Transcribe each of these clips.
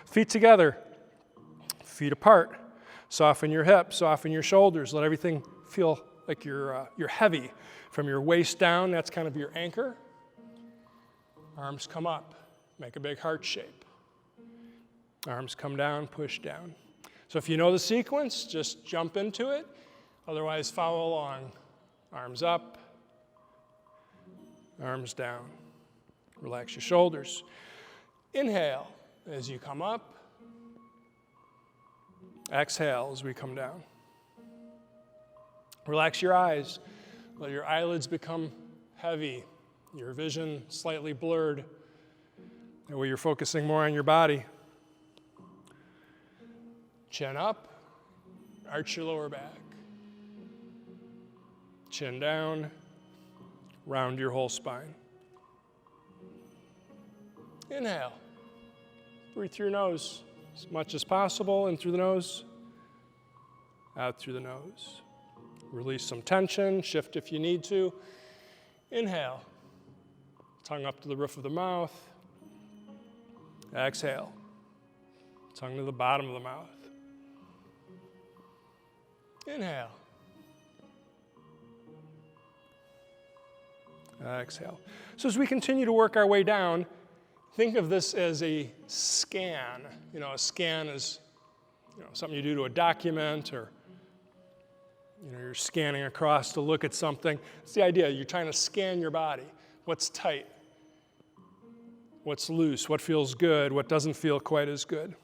Feet together, feet apart. Soften your hips, soften your shoulders. Let everything feel like you're heavy. From your waist down, that's kind of your anchor. Arms come up, make a big heart shape. Arms come down, push down. So if you know the sequence, just jump into it. Otherwise, follow along. Arms up, arms down. Relax your shoulders. Inhale as you come up. Exhale as we come down. Relax your eyes. Let your eyelids become heavy. Your vision slightly blurred. That way you're focusing more on your body. Chin up. Arch your lower back. Chin down. Round your whole spine. Inhale. Breathe through your nose as much as possible. In through the nose. Out through the nose. Release some tension. Shift if you need to. Inhale. Tongue up to the roof of the mouth. Exhale. Tongue to the bottom of the mouth. Inhale. Exhale. So as we continue to work our way down, think of this as a scan. A scan is something you do to a document, or you're scanning across to look at something. It's the idea. You're trying to scan your body. What's tight? What's loose? What feels good? What doesn't feel quite as good?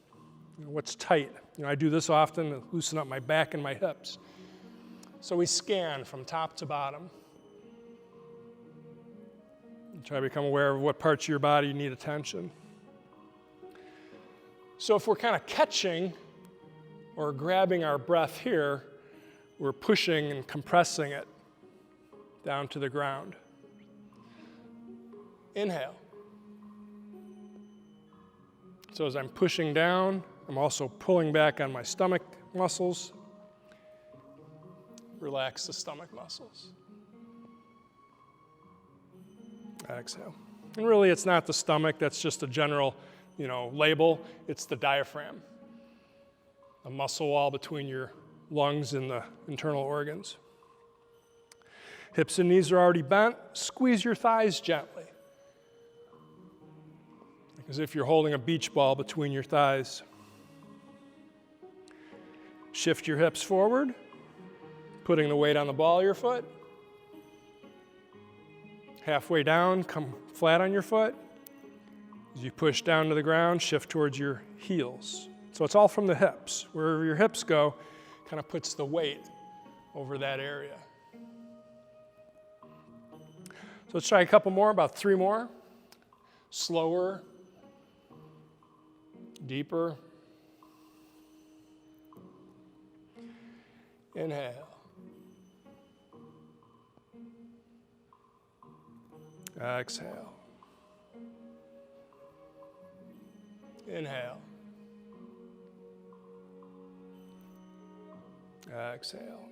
What's tight? I do this often to loosen up my back and my hips. So we scan from top to bottom. Try to become aware of what parts of your body need attention. So if we're kind of catching or grabbing our breath here, we're pushing and compressing it down to the ground. Inhale. So as I'm pushing down, I'm also pulling back on my stomach muscles. Relax the stomach muscles. Exhale. And really, it's not the stomach. That's just a general, label. It's the diaphragm, the muscle wall between your lungs and the internal organs. Hips and knees are already bent. Squeeze your thighs gently, as if you're holding a beach ball between your thighs. Shift your hips forward, putting the weight on the ball of your foot. Halfway down, come flat on your foot. As you push down to the ground, shift towards your heels. So it's all from the hips. Wherever your hips go, kind of puts the weight over that area. So let's try a couple more, about 3 more. Slower, deeper. Inhale. Exhale. Inhale. Exhale.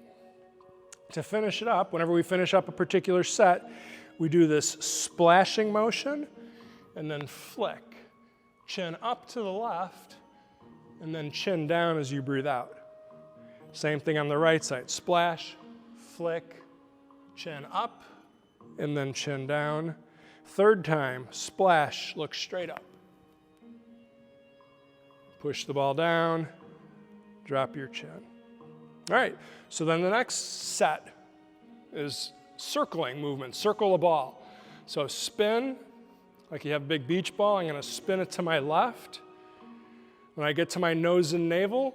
To finish it up, whenever we finish up a particular set, we do this splashing motion and then flick. Chin up to the left and then chin down as you breathe out. Same thing on the right side. Splash, flick, chin up, and then chin down. Third time, splash, look straight up. Push the ball down, drop your chin. All right, so then the next set is circling movement, circle a ball. So spin, like you have a big beach ball, I'm gonna spin it to my left. When I get to my nose and navel,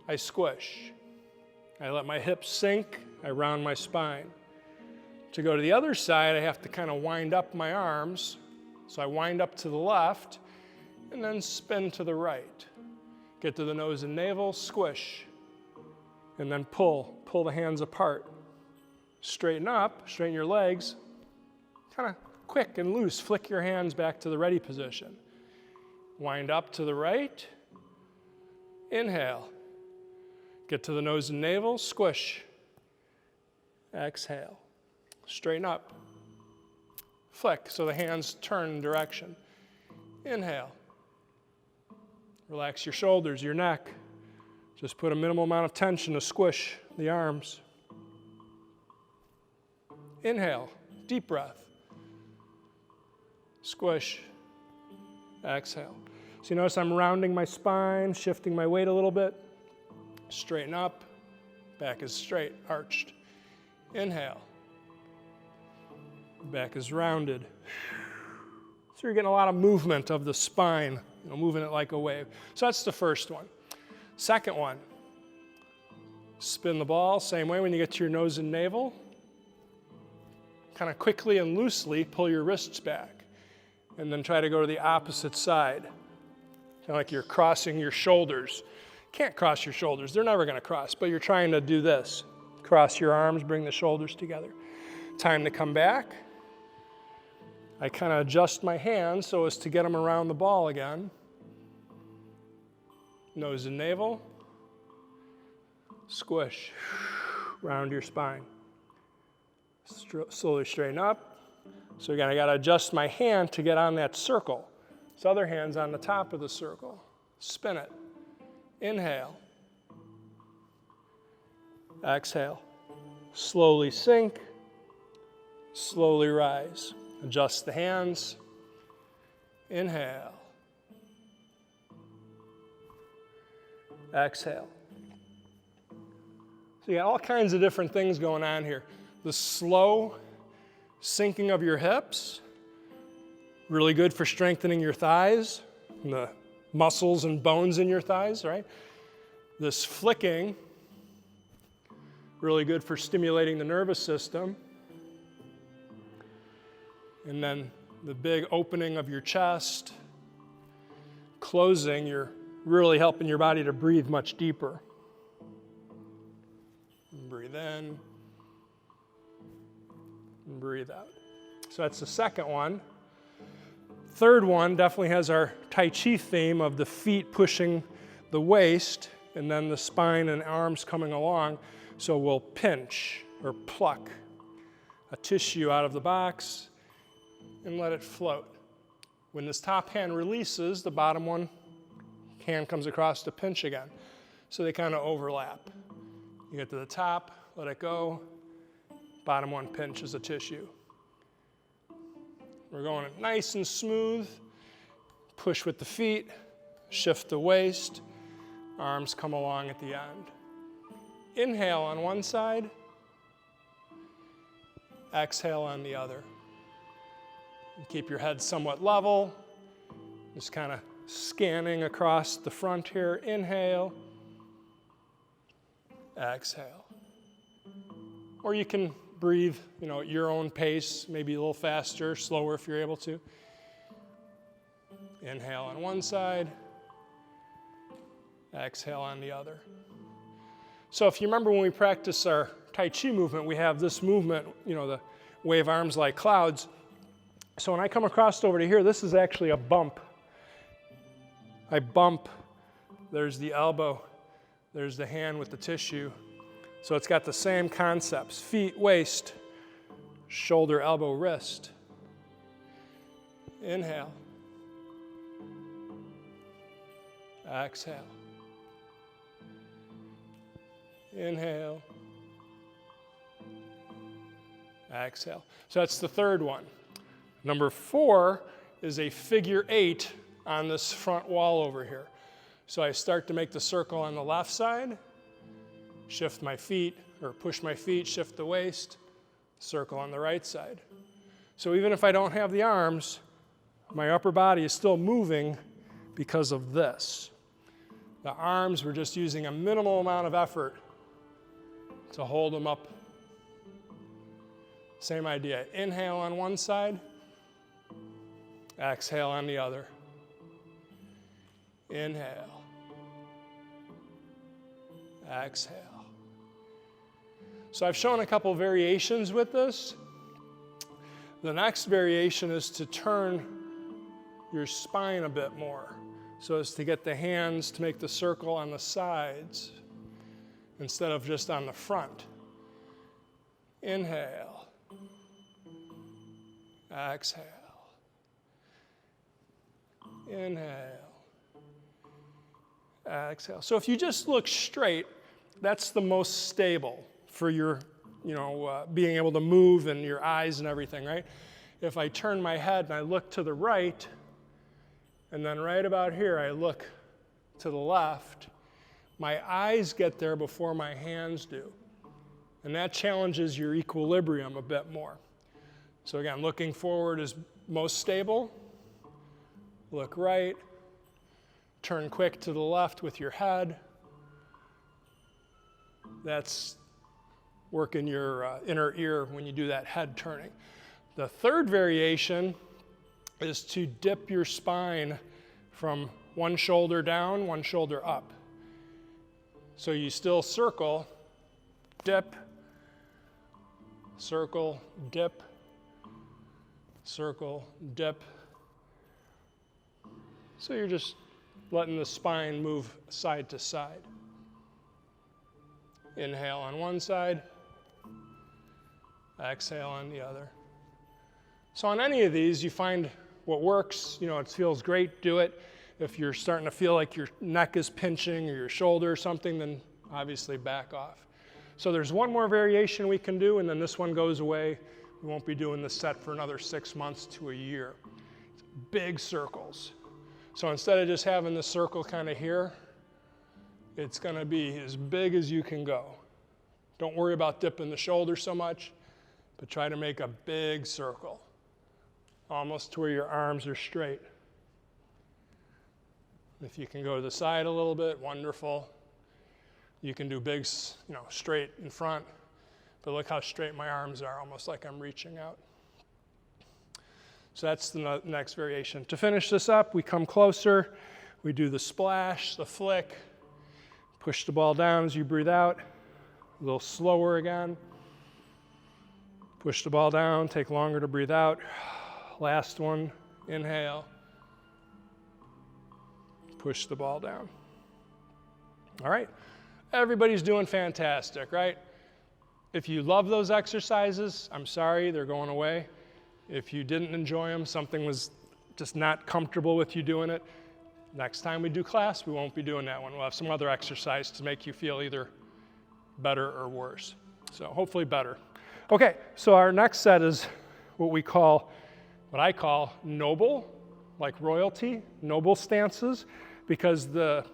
I squish. I let my hips sink, I round my spine. To go to the other side, I have to kind of wind up my arms. So I wind up to the left and then spin to the right. Get to the nose and navel, squish, and then pull the hands apart. Straighten up, straighten your legs, kind of quick and loose, flick your hands back to the ready position. Wind up to the right, inhale. Get to the nose and navel, squish, exhale. Straighten up, flick, so the hands turn direction. Inhale, Relax your shoulders, your neck. Just put a minimal amount of tension to squish the arms. Inhale, deep breath. Squish. Exhale. So you notice I'm rounding my spine, shifting my weight a little bit. Straighten up. Back is straight, arched. Inhale. Back is rounded. So you're getting a lot of movement of the spine, moving it like a wave. So that's the first one. Second one, spin the ball, same way when you get to your nose and navel. Kind of quickly and loosely pull your wrists back. And then try to go to the opposite side. Kind of like you're crossing your shoulders. Can't cross your shoulders, they're never going to cross, but you're trying to do this. Cross your arms, bring the shoulders together. Time to come back. I kind of adjust my hands so as to get them around the ball again. Nose and navel. Squish. Round your spine. Slowly straighten up. So again, I got to adjust my hand to get on that circle. This other hand's on the top of the circle. Spin it. Inhale. Exhale. Slowly sink. Slowly rise. Adjust the hands. Inhale. Exhale. So you got all kinds of different things going on here. The slow sinking of your hips, really good for strengthening your thighs, and the muscles and bones in your thighs, right? This flicking, really good for stimulating the nervous system. And then the big opening of your chest, closing, you're really helping your body to breathe much deeper. And breathe in, and breathe out. So that's the second one. Third one definitely has our Tai Chi theme of the feet pushing the waist and then the spine and arms coming along. So we'll pinch or pluck a tissue out of the box and let it float. When this top hand releases, the bottom one hand comes across to pinch again. So they kind of overlap. You get to the top, let it go, bottom one pinches a tissue. We're going nice and smooth. Push with the feet, shift the waist, arms come along at the end. Inhale on one side, exhale on the other. And keep your head somewhat level, just kind of scanning across the front here. Inhale, exhale. Or you can breathe, at your own pace, maybe a little faster, slower if you're able to. Inhale on one side, exhale on the other. So if you remember when we practice our Tai Chi movement, we have this movement, the wave arms like clouds. So when I come across over to here, this is actually a bump. I bump, there's the elbow, there's the hand with the tissue. So it's got the same concepts: feet, waist, shoulder, elbow, wrist. Inhale. Exhale. Inhale. Exhale. So that's the third one. Number 4 is a figure 8 on this front wall over here. So I start to make the circle on the left side, shift my feet, or push my feet, shift the waist, circle on the right side. So even if I don't have the arms, my upper body is still moving because of this. The arms, we're just using a minimal amount of effort to hold them up. Same idea. Inhale on one side, exhale on the other. Inhale. Exhale. So I've shown a couple variations with this. The next variation is to turn your spine a bit more, so as to get the hands to make the circle on the sides instead of just on the front. Inhale. Exhale. Inhale. exhale. So if you just look straight, that's the most stable for your, being able to move and your eyes and everything, right? If I turn my head and I look to the right, and then right about here I look to the left, my eyes get there before my hands do. And that challenges your equilibrium a bit more. So again, looking forward is most stable. Look right. Turn quick to the left with your head. That's working your inner ear when you do that head turning. The third variation is to dip your spine from one shoulder down, one shoulder up. So you still circle, dip, circle, dip, circle, dip. So you're just letting the spine move side to side. Inhale on one side, exhale on the other. So on any of these, you find what works, it feels great, do it. If you're starting to feel like your neck is pinching or your shoulder or something, then obviously back off. So there's one more variation we can do, and then this one goes away. We won't be doing this set for another 6 months to a year. Big circles. So instead of just having the circle kind of here, it's going to be as big as you can go. Don't worry about dipping the shoulder so much, but try to make a big circle, almost to where your arms are straight. If you can go to the side a little bit, wonderful. You can do big, straight in front, but look how straight my arms are, almost like I'm reaching out. So that's the next variation. To finish this up, we come closer, we do the splash, the flick, push the ball down as you breathe out, a little slower again. Push the ball down, take longer to breathe out. Last one, inhale. Push the ball down. All right, everybody's doing fantastic, right? If you love those exercises, I'm sorry, they're going away. If you didn't enjoy them, something was just not comfortable with you doing it, next time we do class, we won't be doing that one. We'll have some other exercise to make you feel either better or worse. So hopefully better. Okay, so our next set is what I call noble, like royalty, noble stances, because the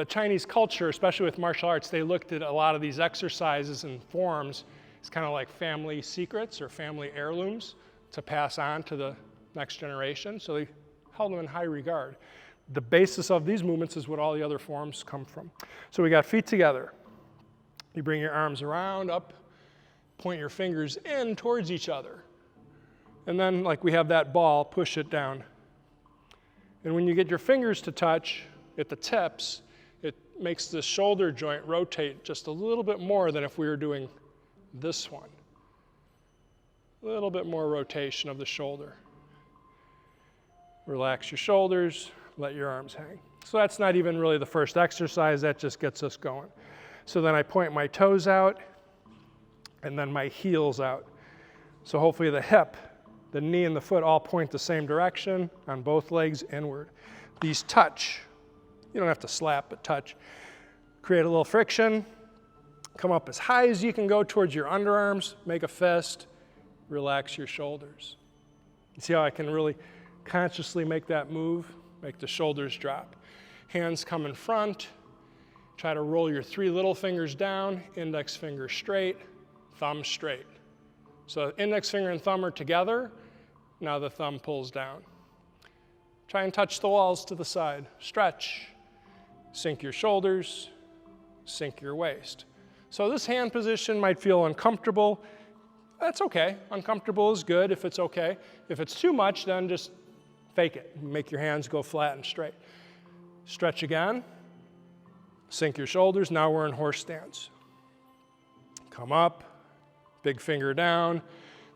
Chinese culture, especially with martial arts, they looked at a lot of these exercises and forms as kind of like family secrets or family heirlooms to pass on to the next generation. So they held them in high regard. The basis of these movements is what all the other forms come from. So we got feet together. You bring your arms around, up, point your fingers in towards each other. And then, like we have that ball, push it down. And when you get your fingers to touch at the tips, it makes the shoulder joint rotate just a little bit more than if we were doing this one. A little bit more rotation of the shoulder. Relax your shoulders, let your arms hang. So that's not even really the first exercise, that just gets us going. So then I point my toes out, and then my heels out. So hopefully the hip, the knee, and the foot all point the same direction on both legs inward. These touch. You don't have to slap, but touch. Create a little friction. Come up as high as you can go towards your underarms. Make a fist. Relax your shoulders. You see how I can really consciously make that move? Make the shoulders drop. Hands come in front. Try to roll your 3 little fingers down, index finger straight, thumb straight. So index finger and thumb are together. Now the thumb pulls down. Try and touch the walls to the side. Stretch. Sink your shoulders. Sink your waist. So this hand position might feel uncomfortable. That's okay. Uncomfortable is good if it's okay. If it's too much, then just fake it. Make your hands go flat and straight. Stretch again. Sink your shoulders. Now we're in horse stance. Come up. Big finger down.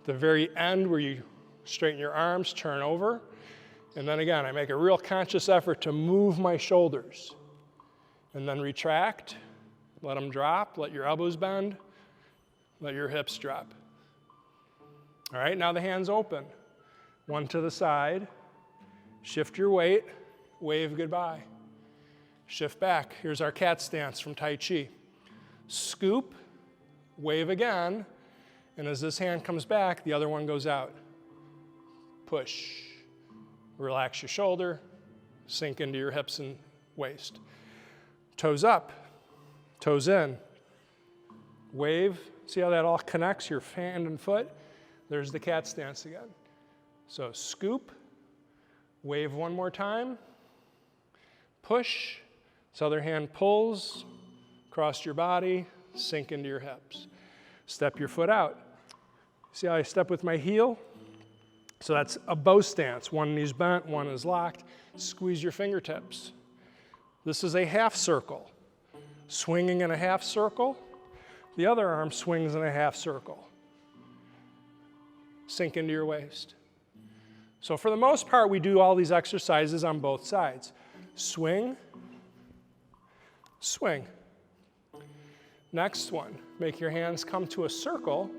The very end where you straighten your arms, turn over. And then again, I make a real conscious effort to move my shoulders. And then retract. Let them drop. Let your elbows bend. Let your hips drop. All right, now the hands open. One to the side. Shift your weight. Wave goodbye. Shift back. Here's our cat stance from Tai Chi. Scoop, wave again, and as this hand comes back, the other one goes out. Push. Relax your shoulder, sink into your hips and waist. Toes up, toes in. Wave. See how that all connects, your hand and foot? There's the cat stance again. So scoop, wave one more time, push, this other hand pulls across your body, sink into your hips. Step your foot out. See how I step with my heel? So that's a bow stance. One knee's bent, one is locked. Squeeze your fingertips. This is a half circle. Swinging in a half circle. The other arm swings in a half circle. Sink into your waist. So for the most part, we do all these exercises on both sides. Swing, swing. Next one, make your hands come to a circle.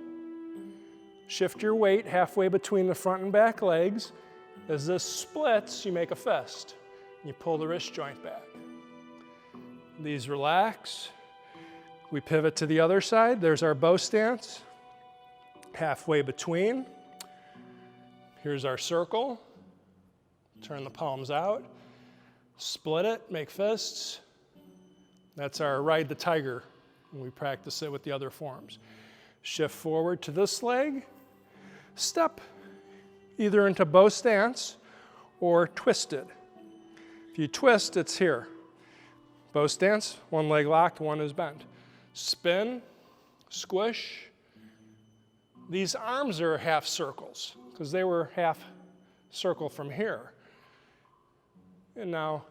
Shift your weight halfway between the front and back legs. As this splits, you make a fist. You pull the wrist joint back. These relax. We pivot to the other side. There's our bow stance. Halfway between. Here's our circle. Turn the palms out. Split it, make fists. That's our ride the tiger. And we practice it with the other forms. Shift forward to this leg. Step either into bow stance or twisted. If you twist, it's here. Bow stance, one leg locked, one is bent. Spin, squish. These arms are half circles because they were half circle from here. And now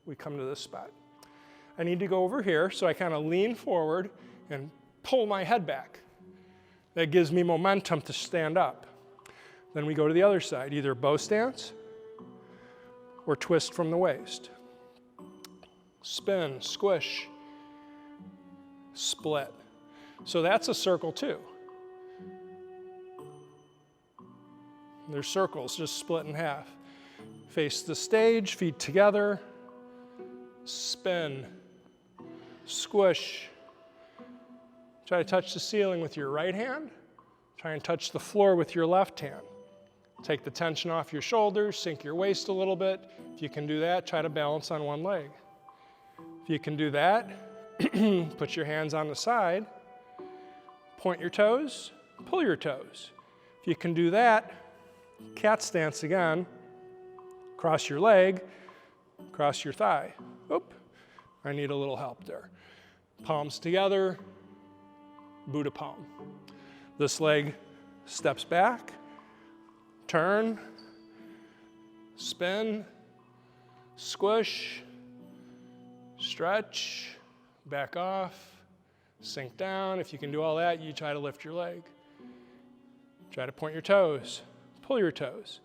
we come to this spot. I need to go over here, so I kind of lean forward and pull my head back. That gives me momentum to stand up. Then we go to the other side, either bow stance or twist from the waist. Spin, squish, split. So that's a circle too. They're circles, just split in half. Face the stage, feet together, spin, squish. Try to touch the ceiling with your right hand. Try and touch the floor with your left hand. Take the tension off your shoulders, sink your waist a little bit. If you can do that, try to balance on one leg. If you can do that, put your hands on the side, point your toes, pull your toes. If you can do that, cat stance again, cross your leg, cross your thigh. Oop, I need a little help there. Palms together, Buddha palm. This leg steps back, turn, spin, squish, stretch, back off, sink down. If you can do all that, you try to lift your leg. Try to point your toes, pull your toes,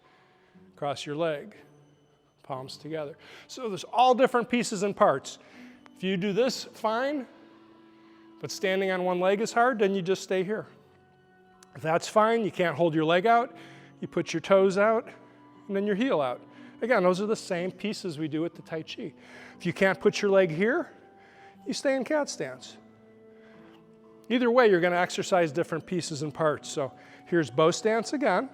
cross your leg, palms together. So there's all different pieces and parts. If you do this, fine, but standing on one leg is hard, then you just stay here. If that's fine, you can't hold your leg out, you put your toes out, and then your heel out. Again, those are the same pieces we do with the Tai Chi. If you can't put your leg here, you stay in cat stance. Either way, you're going to exercise different pieces and parts. So here's bow stance again.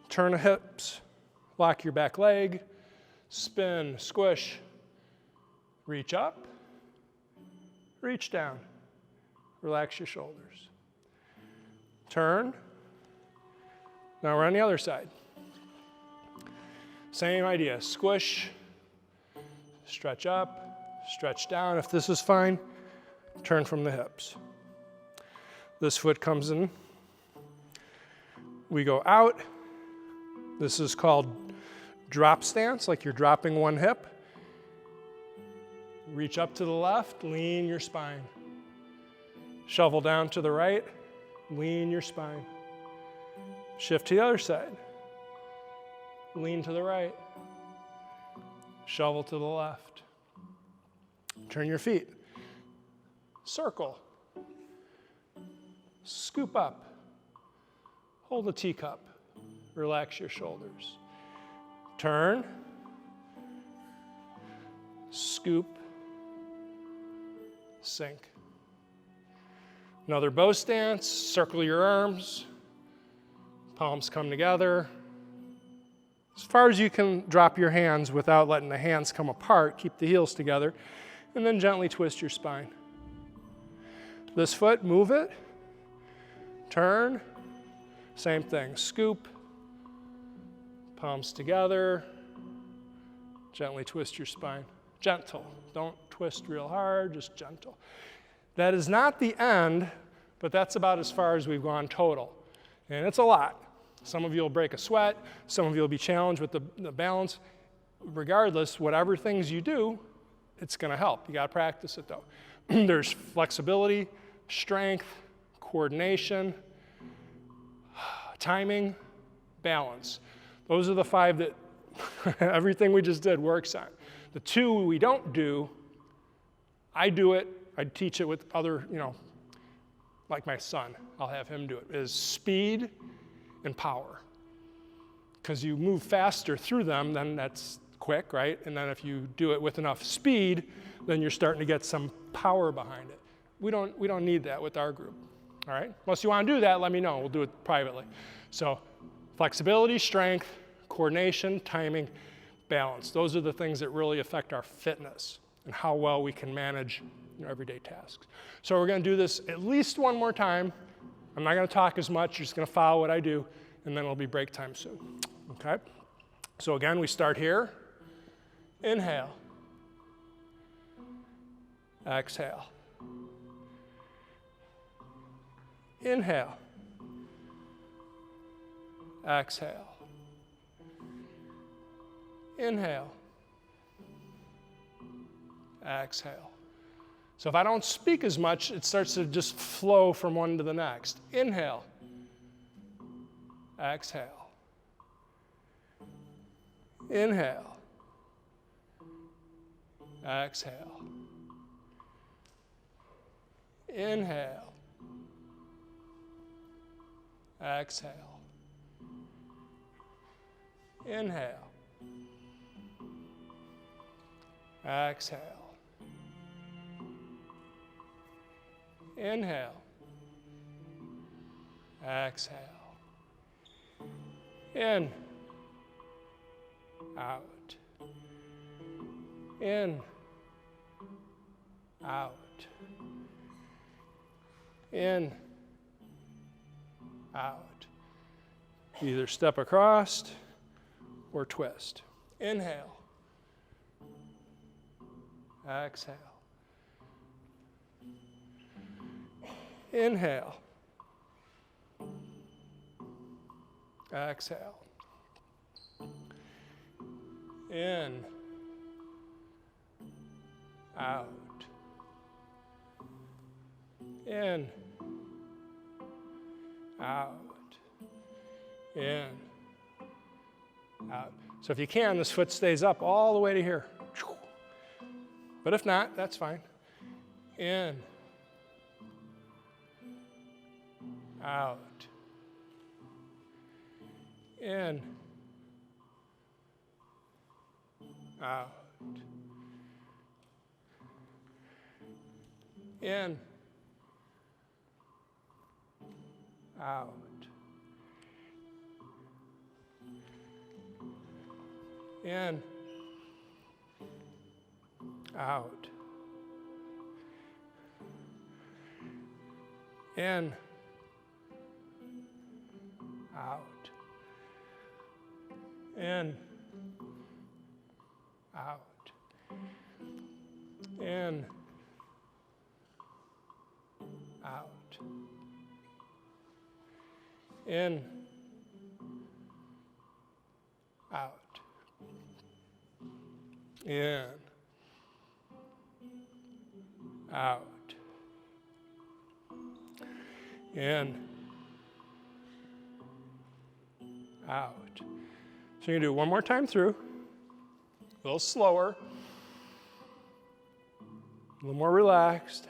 Turn the hips, lock your back leg, spin, squish, reach up, reach down, relax your shoulders. Turn. Now we're on the other side. Same idea, squish, stretch up, stretch down. If this is fine, turn from the hips. This foot comes in. We go out. This is called drop stance, like you're dropping one hip. Reach up to the left, lean your spine. Shovel down to the right, lean your spine. Shift to the other side. Lean to the right. Shovel to the left. Turn your feet. Circle. Scoop up. Hold a teacup. Relax your shoulders. Turn. scoop, sink. Another bow stance, circle your arms, palms come together. As far as you can drop your hands without letting the hands come apart, keep the heels together, and then gently twist your spine. This foot, move it, turn, same thing, scoop, palms together, gently twist your spine. Gentle, don't twist real hard, just gentle. That is not the end, but that's about as far as we've gone total. And it's a lot. Some of you will break a sweat, some of you will be challenged with the balance. Regardless, whatever things you do, it's gonna help. You gotta practice it though. There's flexibility, strength, coordination, timing, balance. Those are the 5 that everything we just did works on. The 2 we don't do, I do it, I teach it with other, like my son, I'll have him do it, is speed and power. Because you move faster through them, then that's quick, right? And then if you do it with enough speed, then you're starting to get some power behind it. We don't need that with our group, all right? Unless you want to do that, let me know. We'll do it privately. So flexibility, strength, coordination, timing, balance. Those are the things that really affect our fitness and how well we can manage everyday tasks. So we're going to do this at least one more time. I'm not going to talk as much. You're just going to follow what I do, and then it'll be break time soon. Okay? So again, we start here. Inhale. Exhale. Inhale. Exhale. Inhale. Exhale. So if I don't speak as much, it starts to just flow from one to the next. Inhale. Exhale. Inhale. Exhale. Inhale. Exhale. Inhale. Exhale. Inhale. Exhale. In. Out. In. Out. In. Out. Either step across or twist. Inhale. Exhale. Inhale. Exhale. In. Out. In. Out. In. Out. So if you can, this foot stays up all the way to here. But if not, that's fine. In. Out. In. Out. In. Out. In. Out. In. Out. In. Out. In. Out. In. Out. In. Out. In. Out. So you can do it one more time through. A little slower. A little more relaxed.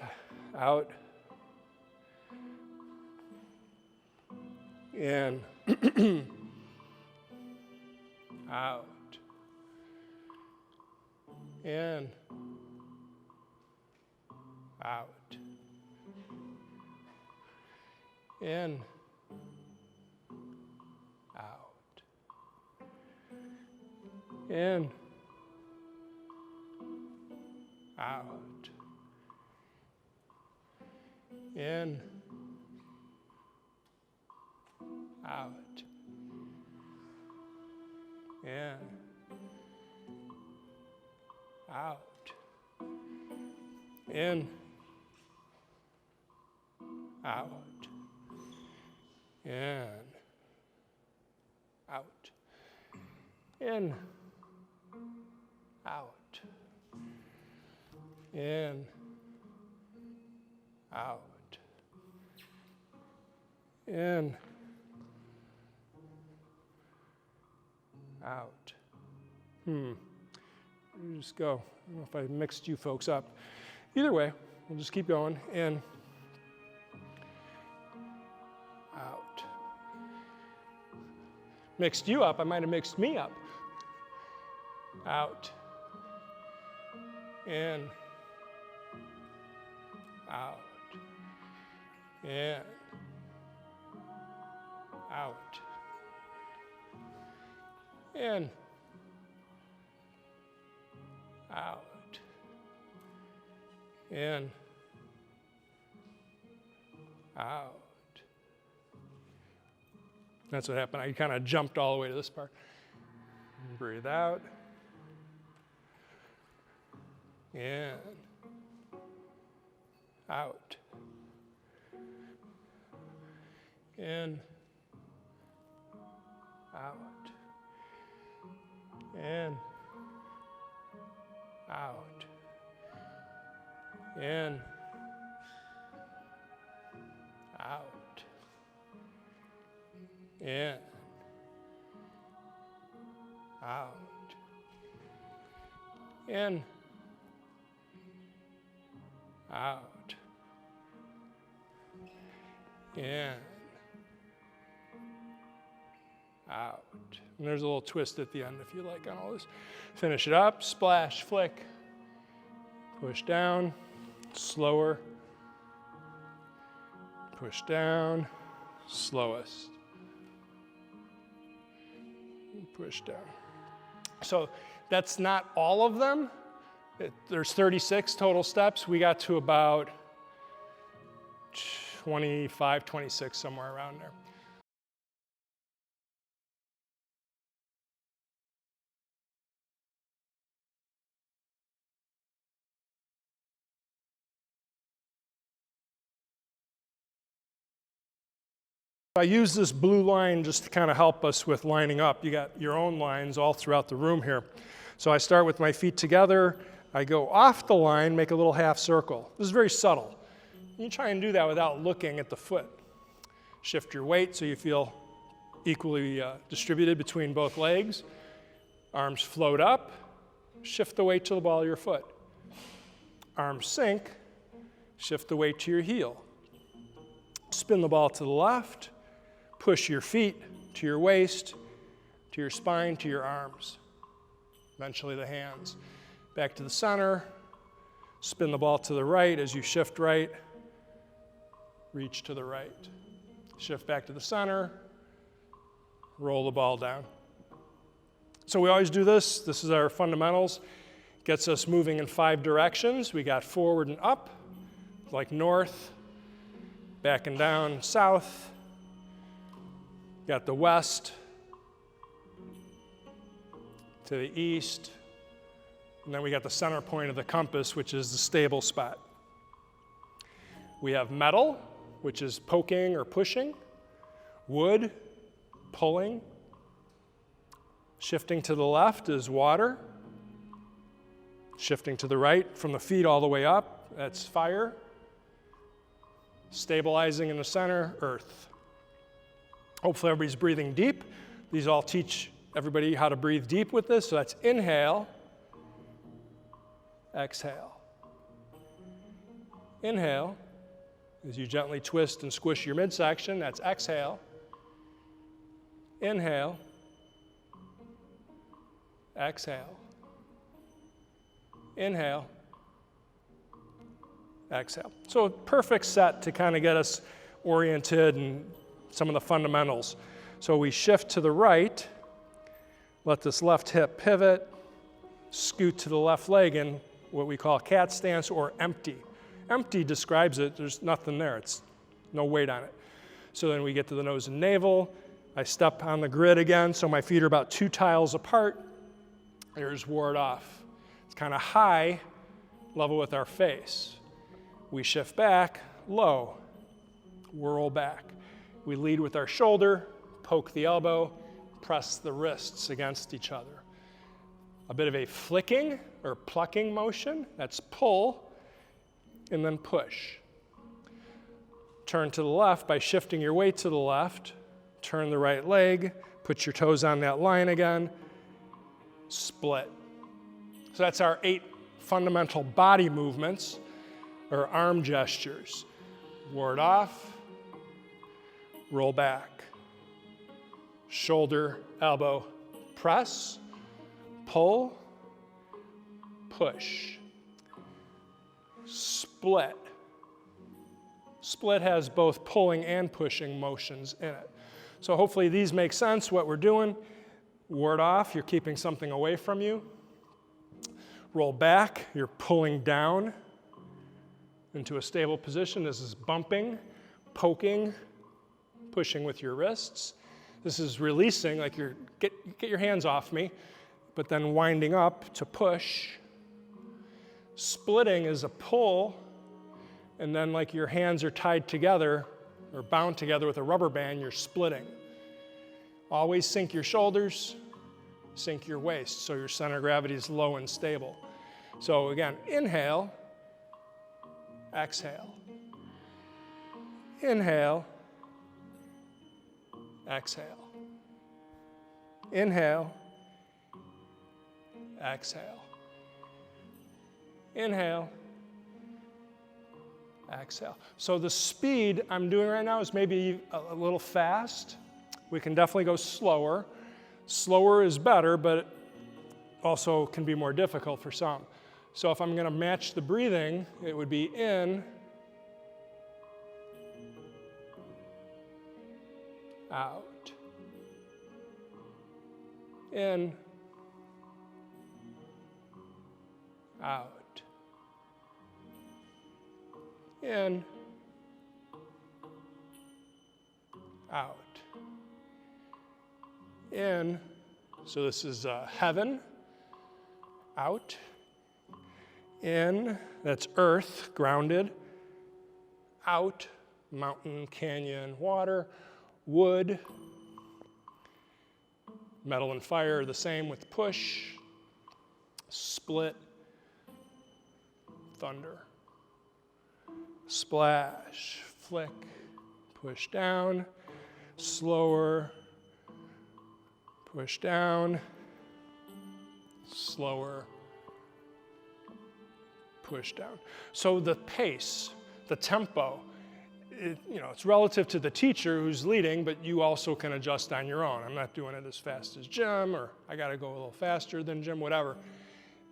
Out. In. Out. In. out, in, out, in, out, in, out, in, out, in, out, in, out, in, out, in, out, in, out. Just go. I don't know if I mixed you folks up. Either way, we'll just keep going. In, out. Mixed you up. I might have mixed me up. Out. In. Out. In. Out. In. Out. In. Out. That's what happened. I kind of jumped all the way to this part. Breathe out. In. Out. In. Out. In. Out. In. Out. In. Out. In. Out. In. Out. And there's a little twist at the end if you like on all this. Finish it up, splash, flick, push down, slower, push down, slowest, push down. So that's not all of them. There's 36 total steps. We got to about 25, 26, somewhere around there. I use this blue line just to kind of help us with lining up. You got your own lines all throughout the room here. So I start with my feet together. I go off the line, make a little half circle. This is very subtle. You try and do that without looking at the foot. Shift your weight so you feel equally distributed between both legs. Arms float up. Shift the weight to the ball of your foot. Arms sink. Shift the weight to your heel. Spin the ball to the left. Push your feet to your waist, to your spine, to your arms. Eventually the hands. Back to the center. Spin the ball to the right as you shift right. Reach to the right. Shift back to the center. Roll the ball down. So we always do this. This is our fundamentals. Gets us moving in 5 directions. We got forward and up, like north, back and down, south. Got the west to the east. And then we got the center point of the compass, which is the stable spot. We have metal, which is poking or pushing. Wood, pulling. Shifting to the left is water. Shifting to the right from the feet all the way up, that's fire. Stabilizing in the center, earth. Hopefully everybody's breathing deep. These all teach everybody how to breathe deep with this. So that's inhale, exhale. Inhale, as you gently twist and squish your midsection, that's exhale. Inhale, exhale. Inhale, exhale. So a perfect set to kind of get us oriented and some of the fundamentals. So we shift to the right, let this left hip pivot, scoot to the left leg in what we call cat stance or empty. Empty describes it, there's nothing there, it's no weight on it. So then we get to the nose and navel. I step on the grid again, so my feet are about 2 tiles apart. There's ward off. It's kind of high, level with our face. We shift back, low, whirl back. We lead with our shoulder, poke the elbow, press the wrists against each other. A bit of a flicking or plucking motion, that's pull, and then push. Turn to the left by shifting your weight to the left, turn the right leg, put your toes on that line again, split. So that's our 8 fundamental body movements or arm gestures. Ward off, roll back, shoulder, elbow, press, pull, push, split. Split has both pulling and pushing motions in it. So hopefully these make sense, what we're doing. Ward off, you're keeping something away from you. Roll back, you're pulling down into a stable position. This is bumping, poking, pushing with your wrists. This is releasing, like you're get your hands off me, but then winding up to push. Splitting is a pull, and then like your hands are tied together or bound together with a rubber band, you're splitting. Always sink your shoulders, sink your waist, so your center of gravity is low and stable. So again, inhale, exhale. Inhale, exhale. Inhale, exhale. Inhale, exhale. So the speed I'm doing right now is maybe a little fast. We can definitely go slower. Slower is better, but also can be more difficult for some. So if I'm going to match the breathing, it would be in, out, in, out, in, out, in. So this is heaven, out, in, that's earth, grounded, out, mountain, canyon, water, wood, metal and fire are the same with push, split, thunder, splash, flick, push down, slower, push down, slower, push down. So the pace, the tempo, it's relative to the teacher who's leading, but you also can adjust on your own. I'm not doing it as fast as Jim, or I got to go a little faster than Jim, whatever.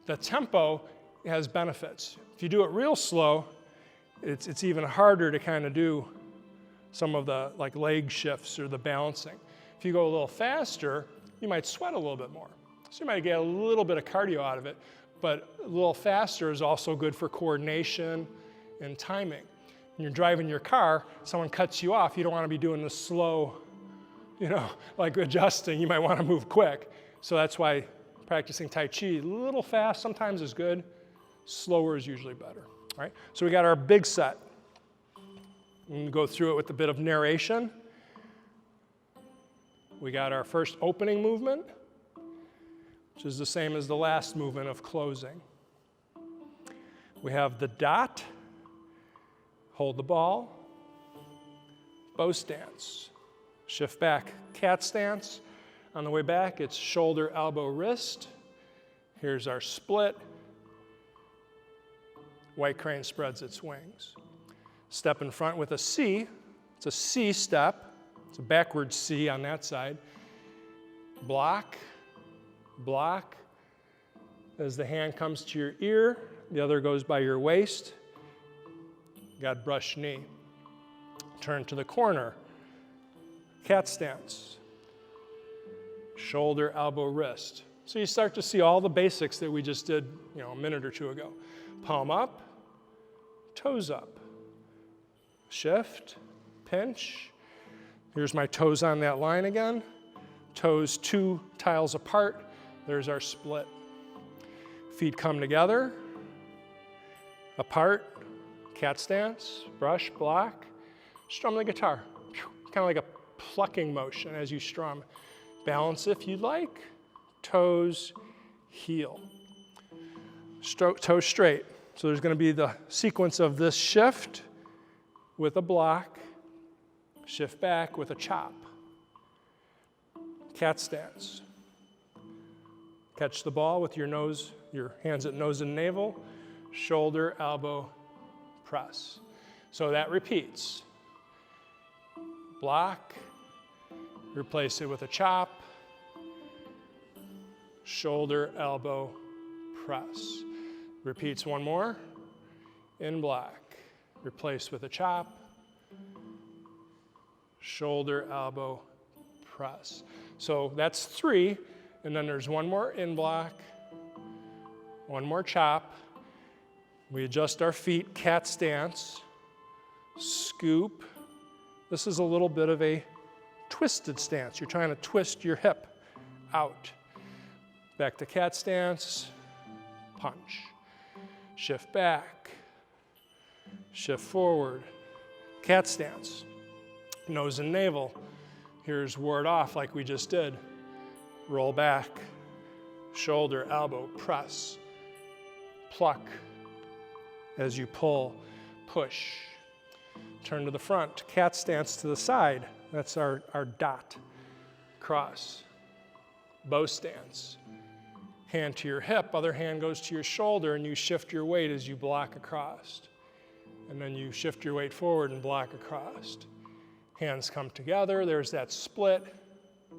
The tempo has benefits. If you do it real slow, it's even harder to kind of do some of the like leg shifts or the balancing. If you go a little faster, you might sweat a little bit more. So you might get a little bit of cardio out of it, but a little faster is also good for coordination and timing. When you're driving your car, someone cuts you off, you don't want to be doing the slow, like adjusting. You might want to move quick. So that's why practicing Tai Chi, a little fast sometimes is good, slower is usually better. All right? So we got our big set. We'll go through it with a bit of narration. We got our first opening movement, which is the same as the last movement of closing. We have the dot, hold the ball, bow stance, shift back, cat stance. On the way back, it's shoulder, elbow, wrist. Here's our split. White crane spreads its wings. Step in front with a C. It's a C step. It's a backward C on that side. Block, block. As the hand comes to your ear, the other goes by your waist. got brush knee. Turn to the corner, cat stance. Shoulder, elbow, wrist. So you start to see all the basics that we just did, a minute or two ago. Palm up, toes up. Shift, pinch. Here's my toes on that line again. Toes 2 tiles apart. There's our split. Feet come together, apart, cat stance, brush, block. Strum the guitar. Kind of like a plucking motion as you strum. Balance if you'd like. Toes, heel. Toes straight. So there's going to be the sequence of this shift with a block, shift back with a chop. Cat stance. Catch the ball with your nose, your hands at nose and navel, shoulder, elbow, press. So that repeats. Block, replace it with a chop, shoulder, elbow, press. Repeats one more, in block, replace with a chop, shoulder, elbow, press. So that's 3, and then there's one more in block, one more chop. We adjust our feet, cat stance, scoop. This is a little bit of a twisted stance. You're trying to twist your hip out. Back to cat stance, punch. Shift back, shift forward, cat stance. Nose and navel. Here's ward off like we just did. Roll back, shoulder, elbow, press. Pluck as you pull, push. Turn to the front, cat stance to the side. That's our dot. Cross. Bow stance. Hand to your hip, other hand goes to your shoulder, and you shift your weight as you block across. And then you shift your weight forward and block across. Hands come together, there's that split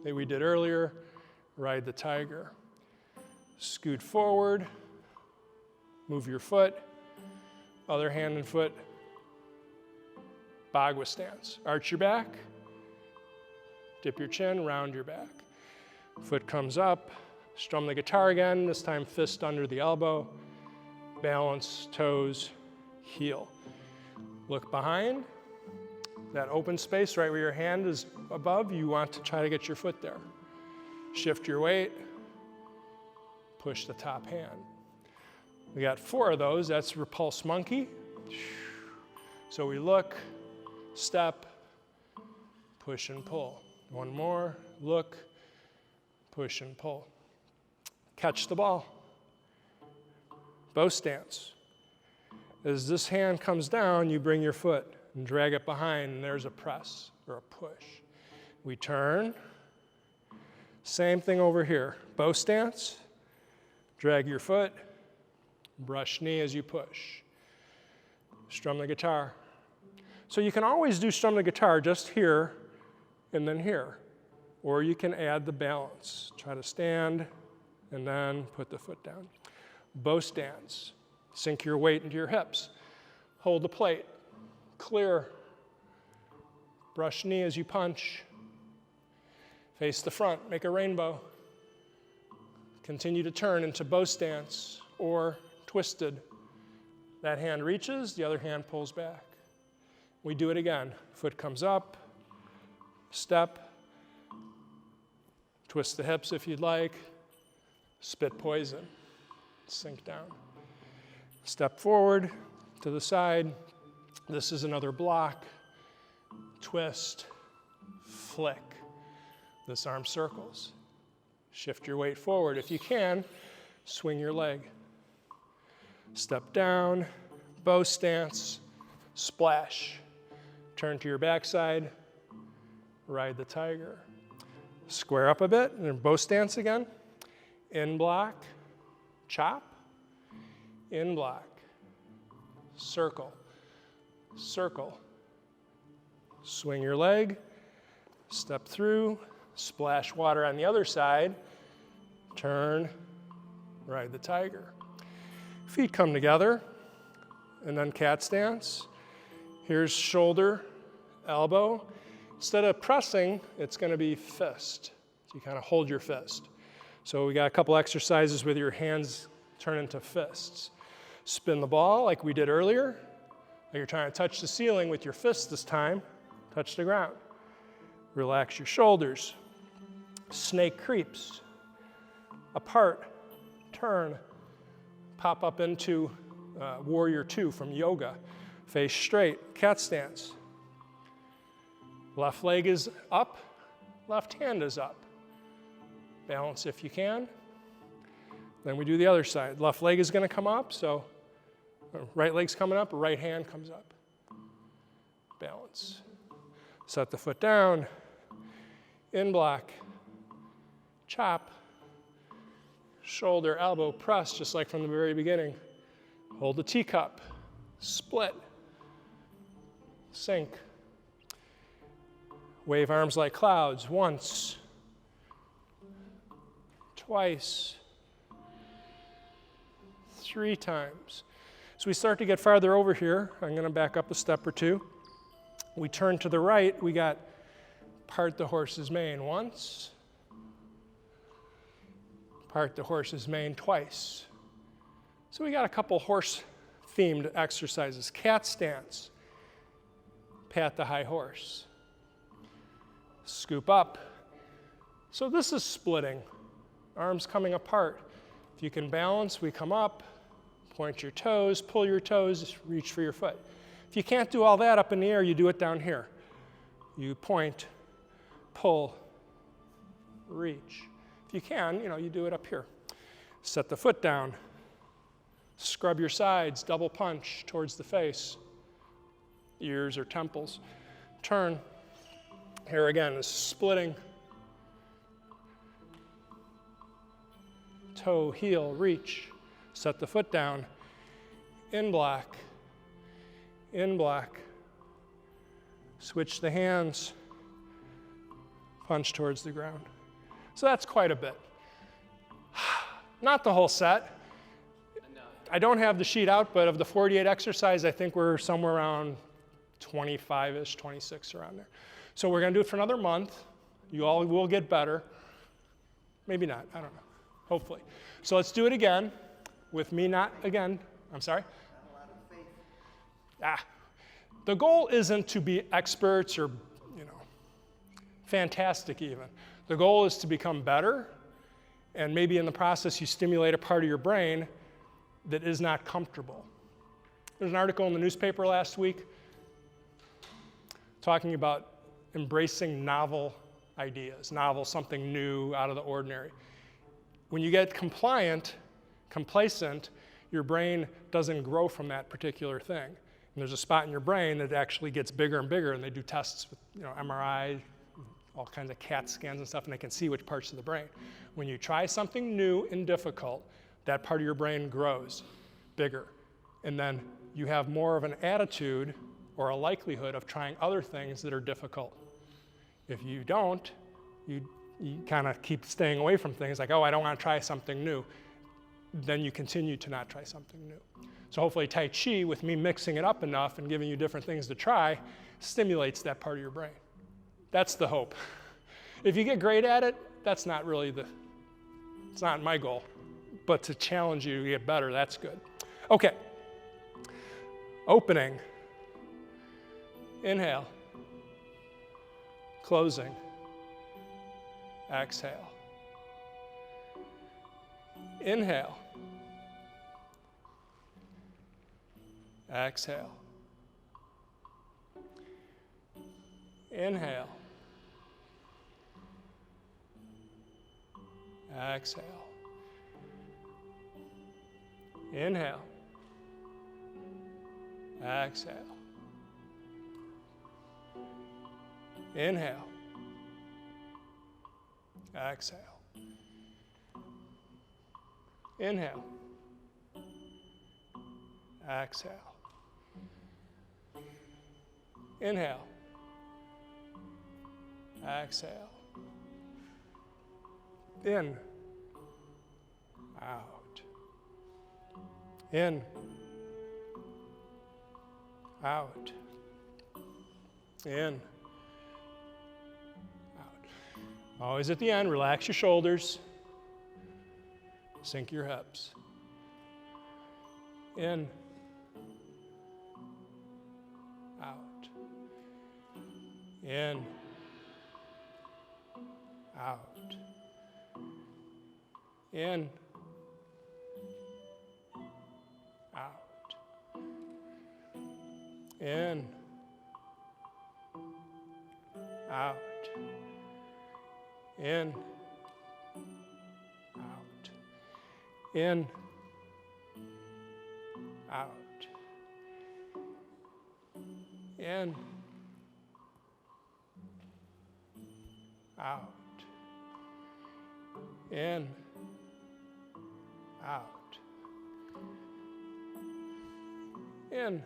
that we did earlier. Ride the tiger. Scoot forward, move your foot, other hand and foot, Bagua stance. Arch your back, dip your chin, round your back. Foot comes up, strum the guitar again, this time fist under the elbow, balance, toes, heel. Look behind, that open space right where your hand is above, you want to try to get your foot there. Shift your weight, push the top hand. We got 4 of those, that's repulse monkey. So we look, step, push and pull. One more, look, push and pull. Catch the ball. Bow stance. As this hand comes down, you bring your foot and drag it behind, and there's a press or a push. We turn. Same thing over here. Bow stance. Drag your foot. Brush knee as you push. Strum the guitar. So you can always do strum the guitar just here and then here. Or you can add the balance. Try to stand and then put the foot down. Bow stance. Sink your weight into your hips. Hold the plate. Clear. Brush knee as you punch. Face the front. Make a rainbow. Continue to turn into bow stance or twisted. That hand reaches, the other hand pulls back. We do it again. Foot comes up, step, twist the hips if you'd like, spit poison, sink down. Step forward to the side. This is another block, twist, flick. This arm circles. Shift your weight forward. If you can, swing your leg. Step down, bow stance, splash. Turn to your backside, ride the tiger. Square up a bit, and then bow stance again. In block, chop, in block, circle, circle. Swing your leg, step through, splash water on the other side, turn, ride the tiger. Feet come together, and then cat stance. Here's shoulder, elbow. Instead of pressing, it's going to be fist. So you kind of hold your fist. So we got a couple exercises with your hands turn into fists. Spin the ball like we did earlier. Like you're trying to touch the ceiling with your fist this time. Touch the ground. Relax your shoulders. Snake creeps. Apart, turn, pop up into warrior two from yoga. Face straight, cat stance. Left leg is up, left hand is up. Balance if you can. Then we do the other side. Left leg is going to come up, so right leg's coming up, right hand comes up. Balance. Set the foot down. In block. Chop. Shoulder, elbow, press, just like from the very beginning. Hold the teacup. Split. Sink. Wave arms like clouds. Once. Twice. 3 times. As we start to get farther over here, I'm going to back up a step or two. We turn to the right, we got part the horse's mane once. Part the horse's mane twice. So we got a couple horse-themed exercises. Cat stance. Pat the high horse. Scoop up. So this is splitting. Arms coming apart. If you can balance, we come up, point your toes, pull your toes, reach for your foot. If you can't do all that up in the air, you do it down here. You point, pull, reach. If you can, you do it up here. Set the foot down. Scrub your sides, double punch towards the face, ears or temples. Turn. Here again is splitting. Toe, heel, reach. Set the foot down. In block. In block. Switch the hands. Punch towards the ground. So that's quite a bit. Not the whole set. I don't have the sheet out, but of the 48 exercises, I think we're somewhere around 25-ish, 26 around there. So we're going to do it for another month. You all will get better. Maybe not, I don't know. Hopefully. So let's do it again with me not again. I'm sorry? The goal isn't to be experts or, fantastic even. The goal is to become better, and maybe in the process you stimulate a part of your brain that is not comfortable. There's an article in the newspaper last week talking about embracing novel ideas, something new, out of the ordinary. When you get complacent, your brain doesn't grow from that particular thing. And there's a spot in your brain that actually gets bigger and bigger, and they do tests with MRI, all kinds of CAT scans and stuff, and they can see which parts of the brain. When you try something new and difficult, that part of your brain grows bigger. And then you have more of an attitude or a likelihood of trying other things that are difficult. If you don't, you kind of keep staying away from things like, I don't want to try something new. Then you continue to not try something new. So hopefully Tai Chi, with me mixing it up enough and giving you different things to try, stimulates that part of your brain. That's the hope. If you get great at it, that's not really it's not my goal. But to challenge you to get better, that's good. Okay. Opening. Inhale. Closing. Exhale. Inhale. Exhale. Inhale. Exhale. Inhale. Exhale. Inhale. Exhale. Inhale. Exhale. Inhale. Exhale. In. Out. In. Out. In. Out. Always at the end, relax your shoulders. Sink your hips. In. Out. In. Out. In. Out. In. Out. In. Out. In. Out. In. Out. In. Out. In.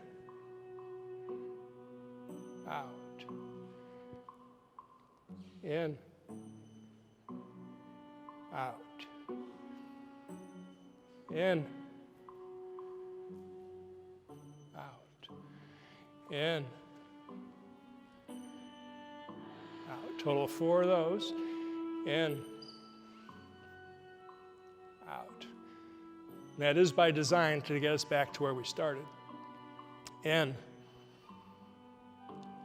Out. In. Out. In. Out. In. Out. Total of 4 of those. In. Out. And that is by design to get us back to where we started. In.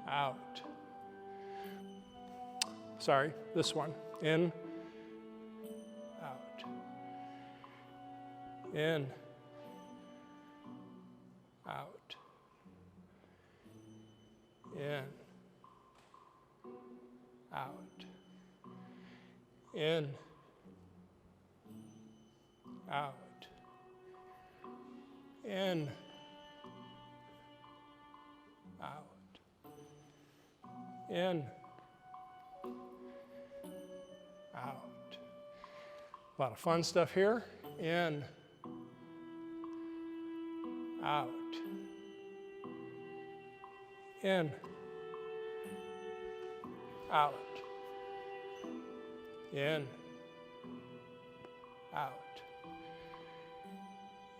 Out. Sorry, this one. In. Out. In. Out. In. Out. In. Out. In. Out. In. Out. A lot of fun stuff here. In. Out. In. Out. In. Out.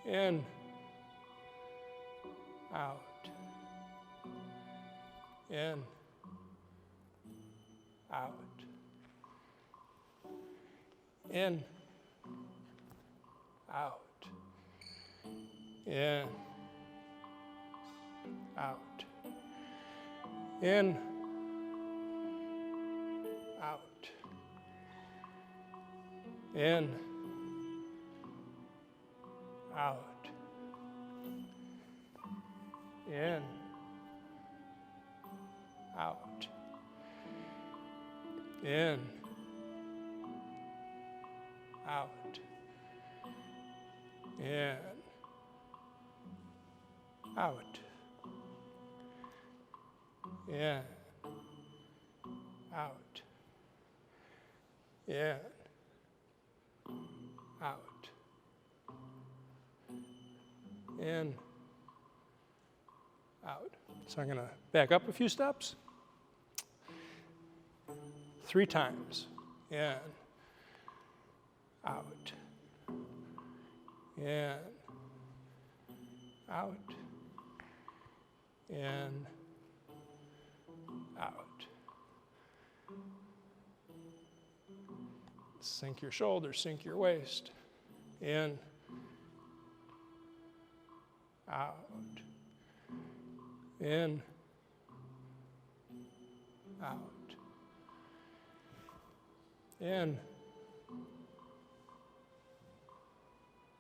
In. Out. In. Out. In. Out. In. Out. In. Out. In. Out. In. Out. In. Out. In. Out. In. Out. In. Out. In. Out. So I'm going to back up a few steps. 3 times. In. Out. In. Out. In. Out. Sink your shoulders, sink your waist. In. Out. In. Out. In.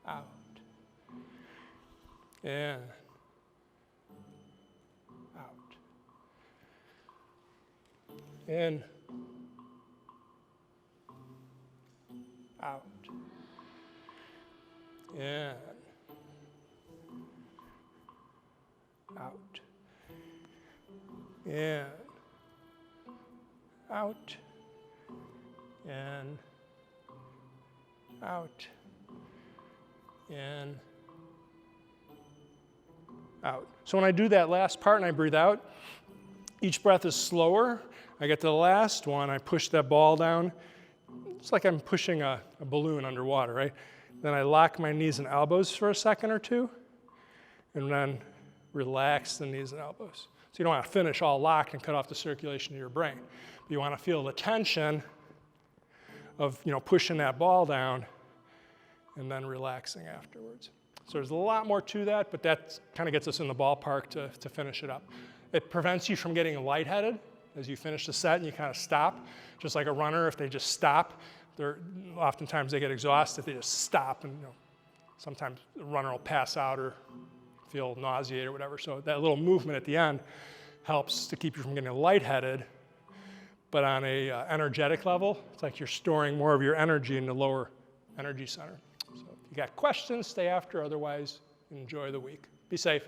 Out. In. Out. In. Out. In. Out. In. Out. In. Out. In. Out. So when I do that last part and I breathe out, each breath is slower. I get to the last one, I push that ball down. It's like I'm pushing a balloon underwater, right? Then I lock my knees and elbows for a second or two, and then relax the knees and elbows. So you don't want to finish all locked and cut off the circulation to your brain. But you want to feel the tension of pushing that ball down and then relaxing afterwards. So there's a lot more to that, but that kind of gets us in the ballpark to finish it up. It prevents you from getting lightheaded as you finish the set and you kind of stop. Just like a runner, if they just stop, oftentimes they get exhausted. They just stop, and sometimes the runner will pass out or feel nauseated or whatever. So that little movement at the end helps to keep you from getting lightheaded. But on a energetic level, it's like you're storing more of your energy in the lower energy center. So if you got questions, stay after. Otherwise, enjoy the week. Be safe.